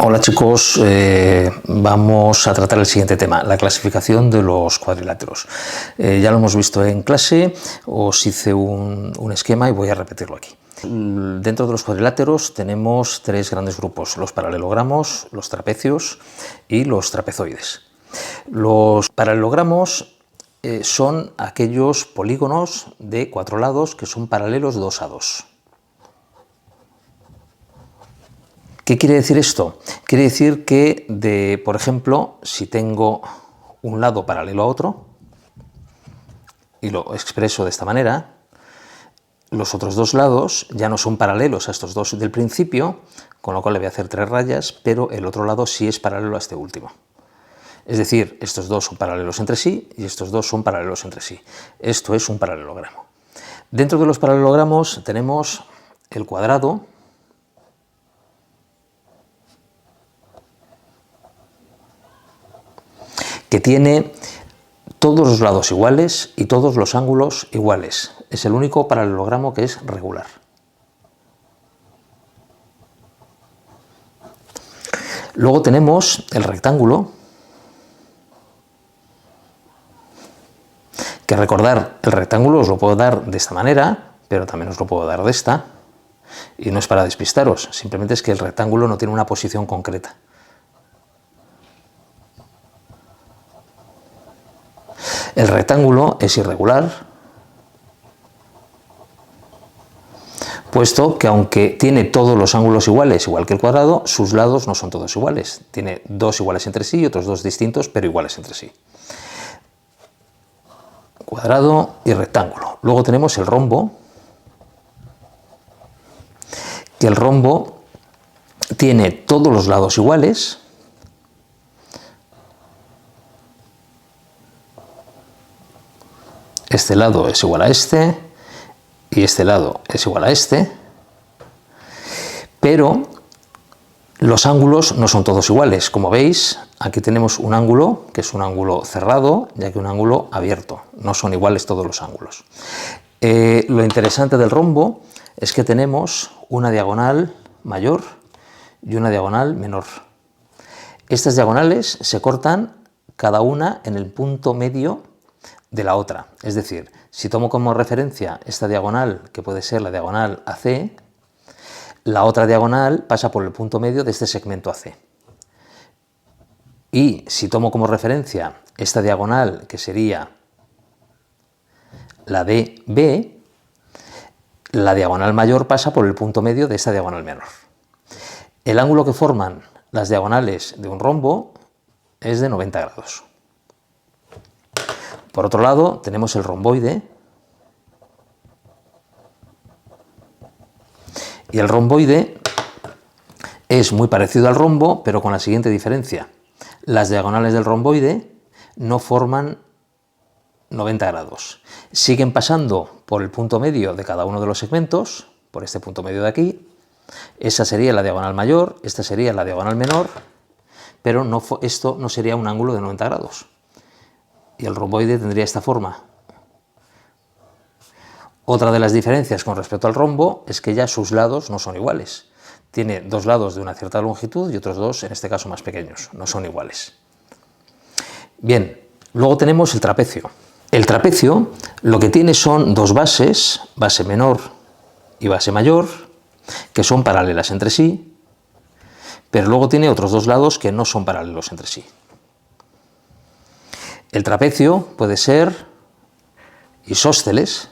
Hola chicos, vamos a tratar el siguiente tema, la clasificación de los cuadriláteros. Ya lo hemos visto en clase, os hice un esquema y voy a repetirlo aquí. Dentro de los cuadriláteros tenemos tres grandes grupos, los paralelogramos, los trapecios y los trapezoides. Los paralelogramos son aquellos polígonos de cuatro lados que son paralelos 2 a 2. ¿Qué quiere decir esto? Quiere decir que, por ejemplo, si tengo un lado paralelo a otro, y lo expreso de esta manera, los otros dos lados ya no son paralelos a estos dos del principio, con lo cual le voy a hacer 3 rayas, pero el otro lado sí es paralelo a este último. Es decir, estos dos son paralelos entre sí y estos dos son paralelos entre sí. Esto es un paralelogramo. Dentro de los paralelogramos tenemos el cuadrado, que tiene todos los lados iguales y todos los ángulos iguales. Es el único paralelogramo que es regular. Luego tenemos el rectángulo, que recordar, el rectángulo os lo puedo dar de esta manera, pero también os lo puedo dar de esta, y no es para despistaros, simplemente es que el rectángulo no tiene una posición concreta. El rectángulo es irregular, puesto que aunque tiene todos los ángulos iguales, igual que el cuadrado, sus lados no son todos iguales. Tiene dos iguales entre sí y otros dos distintos, pero iguales entre sí. Cuadrado y rectángulo. Luego tenemos el rombo, que el rombo tiene todos los lados iguales, este lado es igual a este y este lado es igual a este, pero los ángulos no son todos iguales. Como veis, aquí tenemos un ángulo que es un ángulo cerrado y aquí un ángulo abierto. No son iguales todos los ángulos. Lo interesante del rombo es que tenemos una diagonal mayor y una diagonal menor. Estas diagonales se cortan cada una en el punto medio de la otra. Es decir, si tomo como referencia esta diagonal, que puede ser la diagonal AC, la otra diagonal pasa por el punto medio de este segmento AC. Y si tomo como referencia esta diagonal, que sería la DB, la diagonal mayor pasa por el punto medio de esta diagonal menor. El ángulo que forman las diagonales de un rombo es de 90 grados. Por otro lado, tenemos el romboide, y el romboide es muy parecido al rombo, pero con la siguiente diferencia. Las diagonales del romboide no forman 90 grados. Siguen pasando por el punto medio de cada uno de los segmentos, por este punto medio de aquí. Esa sería la diagonal mayor, esta sería la diagonal menor, pero esto no sería un ángulo de 90 grados. Y el romboide tendría esta forma. Otra de las diferencias con respecto al rombo es que ya sus lados no son iguales. Tiene dos lados de una cierta longitud y otros dos, en este caso más pequeños, no son iguales. Bien, luego tenemos el trapecio. El trapecio lo que tiene son dos bases, base menor y base mayor, que son paralelas entre sí, pero luego tiene otros dos lados que no son paralelos entre sí. El trapecio puede ser isósceles,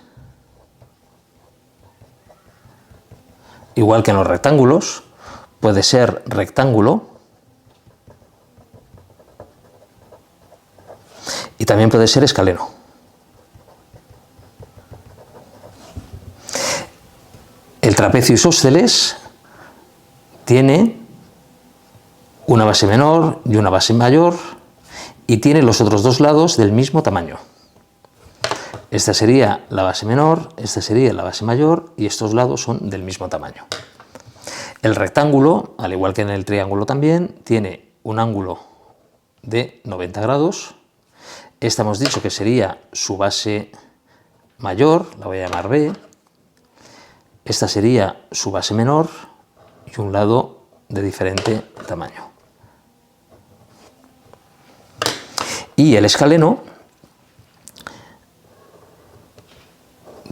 igual que en los rectángulos, puede ser rectángulo y también puede ser escaleno. El trapecio isósceles tiene una base menor y una base mayor y tiene los otros dos lados del mismo tamaño. Esta sería la base menor, esta sería la base mayor y estos lados son del mismo tamaño. El rectángulo, al igual que en el triángulo también, tiene un ángulo de 90 grados. Esta hemos dicho que sería su base mayor, la voy a llamar B. Esta sería su base menor y un lado de diferente tamaño. Y el escaleno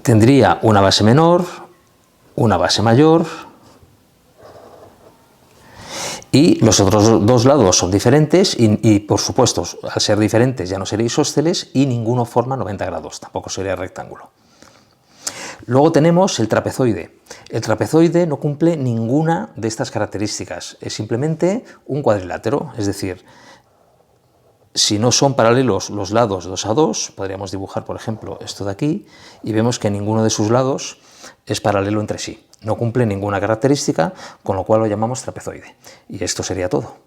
tendría una base menor, una base mayor, y los otros dos lados son diferentes y, por supuesto, al ser diferentes ya no sería isósceles y ninguno forma 90 grados, tampoco sería rectángulo. Luego tenemos el trapezoide. El trapezoide no cumple ninguna de estas características, es simplemente un cuadrilátero, es decir, si no son paralelos los lados 2 a 2, podríamos dibujar, por ejemplo, esto de aquí, y vemos que ninguno de sus lados es paralelo entre sí. No cumple ninguna característica, con lo cual lo llamamos trapezoide. Y esto sería todo.